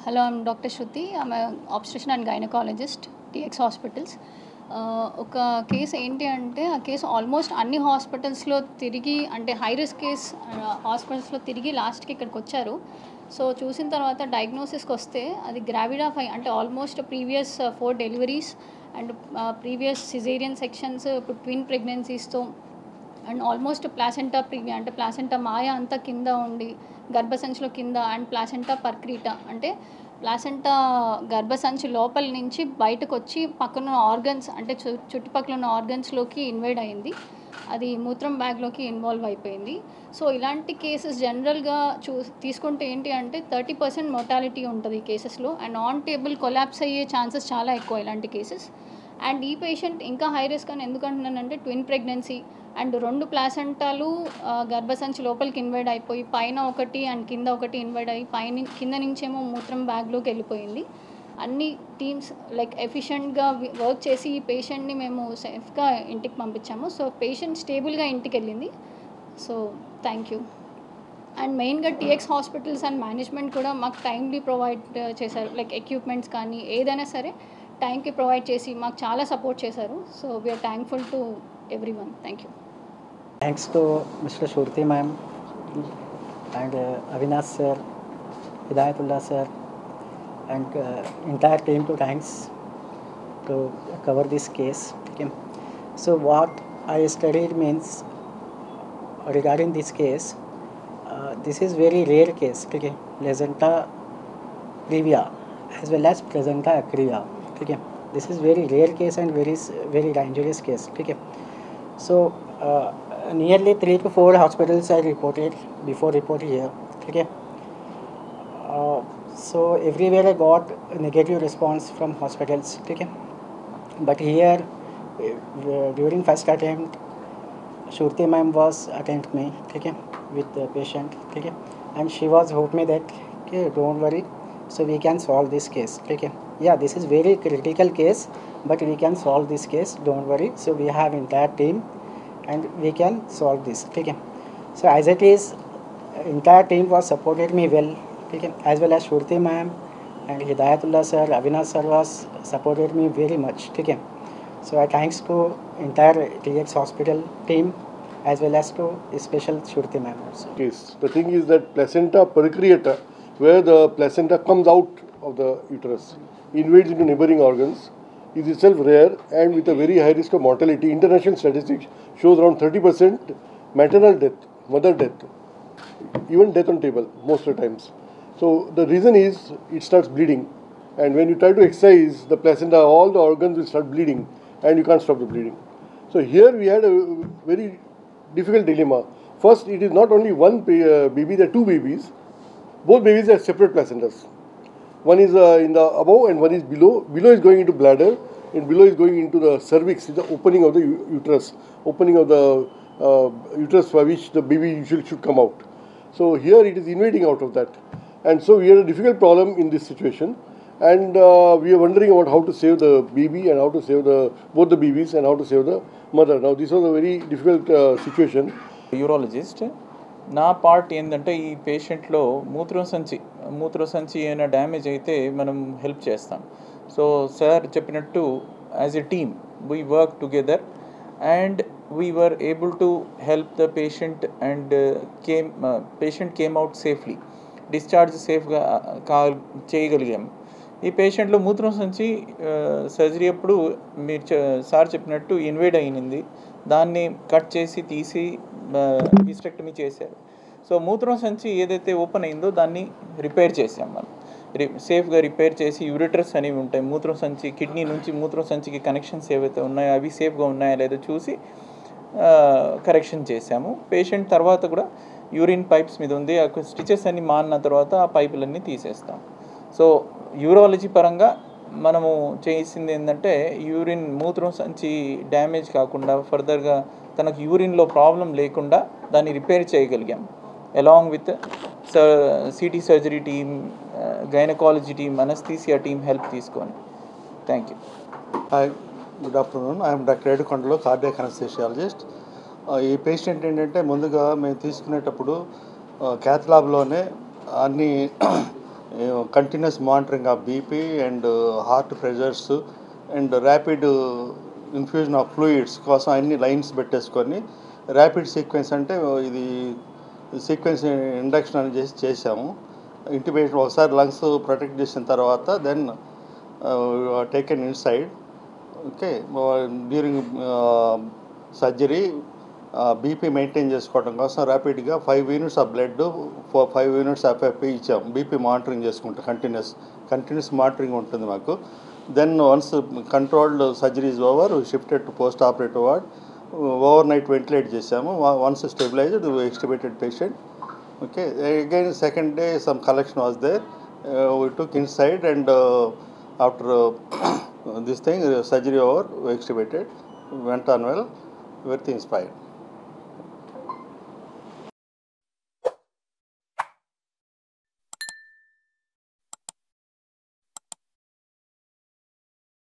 Hello, I'm Dr. Shruti. I'm an obstetrician and gynecologist, TX Hospitals. ఒక case ఏంటి అంటే ఆ కేసు ఆల్మోస్ట్ అన్ని హాస్పిటల్స్లో తిరిగి అంటే హై రిస్క్ కేస్ హాస్పిటల్స్లో తిరిగి లాస్ట్కి ఇక్కడికి వచ్చారు. సో చూసిన తర్వాత డయాగ్నోసిస్కి వస్తే అది గ్రావిడా 5 అంటే almost previous 4 deliveries and previous caesarean sections, ఇప్పుడు ట్విన్ ప్రెగ్నెన్సీస్తో అండ్ ఆల్మోస్ట్ ప్లాసెంటా ప్రీవియా అంటే ప్లాసెంటా మాయ అంతా కింద ఉండి గర్భసంచిలో కింద అండ్ ప్లాసెంటా పర్క్రీటా అంటే ప్లాసెంటా గర్భసంచి లోపల నుంచి బయటకు వచ్చి పక్కన ఆర్గన్స్ అంటే చుట్టుపక్కల ఉన్న ఆర్గన్స్లోకి ఇన్వైడ్ అయింది. అది మూత్రం బ్యాగ్లోకి ఇన్వాల్వ్ అయిపోయింది. సో ఇలాంటి కేసెస్ జనరల్గా తీసుకుంటే ఏంటి అంటే 30% మోర్టాలిటీ ఉంటుంది ఈ కేసెస్లో అండ్ ఆన్ టేబుల్ కొలాప్స్ అయ్యే ఛాన్సెస్ చాలా ఎక్కువ ఇలాంటి కేసెస్. అండ్ ఈ పేషెంట్ ఇంకా హై రిస్క్ అని ఎందుకంటున్నానంటే ట్విన్ ప్రెగ్నెన్సీ అండ్ 2 ప్లాసెంటాలు గర్భసంచి లోపలికి ఇన్వైడ్ అయిపోయి పైన ఒకటి అండ్ కింద ఒకటి ఇన్వైడ్ అయ్యి కింద నుంచేమో మూత్రం బ్యాగ్లోకి వెళ్ళిపోయింది. అన్ని టీమ్స్ లైక్ ఎఫిషియెంట్గా వర్క్ చేసి ఈ పేషెంట్ని మేము సేఫ్గా ఇంటికి పంపించాము. సో పేషెంట్ స్టేబుల్గా ఇంటికి వెళ్ళింది. So thank you. అండ్ మెయిన్గా టీఎక్స్ హాస్పిటల్స్ అండ్ మేనేజ్మెంట్ కూడా మాకు టైమ్లీ ప్రొవైడ్ చేశారు. లైక్ ఎక్విప్మెంట్స్ కానీ ఏదైనా సరే టైంకి ప్రొవైడ్ చేసి మాకు చాలా సపోర్ట్ చేశారు. So we are thankful to everyone. Thank you. Thanks to Mr. Shruti ma'am and Avinash sir, Hidayatullah sir and entire team to thanks to cover this case. Okay. So what I studied means regarding this case, this is very rare case. Okay. Placenta previa as well as placenta acrevia. Okay. This is very rare case and very dangerous case. Okay. So nearly 3 to 4 hospitals I reported before reporting here. Okay. So everywhere I got a negative response from hospitals. Okay. But here during first attempt, Shruti ma'am was attend me. Okay, with the patient. Okay, and she was hope me that okay, don't worry. So we can solve this case. Okay. Yeah, this is very critical case, but we can solve this case. Don't worry. So we have entire team, and we can solve this. Okay. So as it is, entire team was supported me well. Okay, as well as Shruti ma'am and Hidayatullah sir, Avinash sir was supported me very much. Okay. So I thanks to entire TX hospital team as well as to special Shruti ma'am also. Case. The thing is that placenta percreata, where the placenta comes out of the uterus, invades into neighboring organs, is itself rare and with a very high risk of mortality. International statistics shows around 30% maternal death, mother death, even death on table most of the times. So the reason is it starts bleeding, and when you try to excise the placenta, all the organs will start bleeding and you can't stop the bleeding. So here we had a very difficult dilemma. First, it is not only one baby, there are 2 babies. Both babies are separate placentas. One is in the above and one is below. Below is going into bladder and below is going into the cervix, is the opening of the uterus, opening of the uterus by which the baby usually should come out. So here it is invading out of that. And so we had a difficult problem in this situation, and we are wondering about how to save the baby and how to save both the babies and how to save the mother. Now this was a very difficult situation. Urologist నా part ఏంటంటే ఈ పేషెంట్లో మూత్ర సంచి ఏమైనా damage అయితే మనం help చేస్తాం. So sir చెప్పినట్టు as a team we work together and we were able to help the patient and patient came out safely, discharge సేఫ్గా చేయగలిగాం. ఈ పేషెంట్లో మూత్రం సంచి సర్జరీ అప్పుడు మీరు సార్ చెప్పినట్టు ఇన్వేడ్ అయింది, దాన్ని కట్ చేసి తీసి హిస్టెక్టమీ చేశారు. సో మూత్రం సంచి ఏదైతే ఓపెన్ అయిందో దాన్ని రిపేర్ చేసాం మనం, సేఫ్గా రిపేర్ చేసి యూరిట్రస్ అనేవి ఉంటాయి మూత్రం సంచి, కిడ్నీ నుంచి మూత్రం సంచికి కనెక్షన్స్ ఏవైతే ఉన్నాయో అవి సేఫ్గా ఉన్నాయా లేదో చూసి కరెక్షన్ చేశాము. పేషెంట్ తర్వాత కూడా యూరిన్ పైప్స్ మీద ఉంది, ఆ స్టిచెస్ అన్ని మారిన తర్వాత ఆ పైపులన్నీ తీసేస్తాం. సో యూరాలజీ పరంగా మనము చేసింది ఏంటంటే యూరిన్ మూత్రం సంచి డ్యామేజ్ కాకుండా ఫర్దర్గా తనకు యూరిన్లో ప్రాబ్లం లేకుండా దాన్ని రిపేర్ చేయగలిగాం along with CT surgery team, gynaecology team, anaesthesia team help తీసుకొని. Thank you. Hi, good afternoon. I'm doctor Edukondalu cardiac anaesthesiologist. ఈ పేషెంట్ ఏంటంటే ముందుగా మేము తీసుకునేటప్పుడు క్యాథ్ ల్యాబ్లోనే అన్ని continuous monitoring of BP and heart pressures and rapid infusion of fluids కోసం అన్ని లైన్స్ పెట్టేసుకొని ర్యాపిడ్ సీక్వెన్స్ అంటే ఇది సీక్వెన్స్ ఇండక్షన్ అని చేసాము. ఇంటిబేషన్ ఒకసారి లంగ్స్ ప్రొటెక్ట్ చేసిన తర్వాత then taken inside. Okay, during surgery BP maintain చేసుకోవడం కోసం ర్యాపిడ్గా 5 units of blood 5 units FFP ఇచ్చాం. బీపీ మానిటరింగ్ చేసుకుంటాం, కంటిన్యూస్ మానిటరింగ్ ఉంటుంది మాకు. Then once controlled surgery is over, shifted to postoperative ward. Overnight ventilate చేసాము. Once stabilised extubated patient. Okay, again second day some collection was there. We took inside and after this thing surgery over, we extubated, went on well, everything is fine.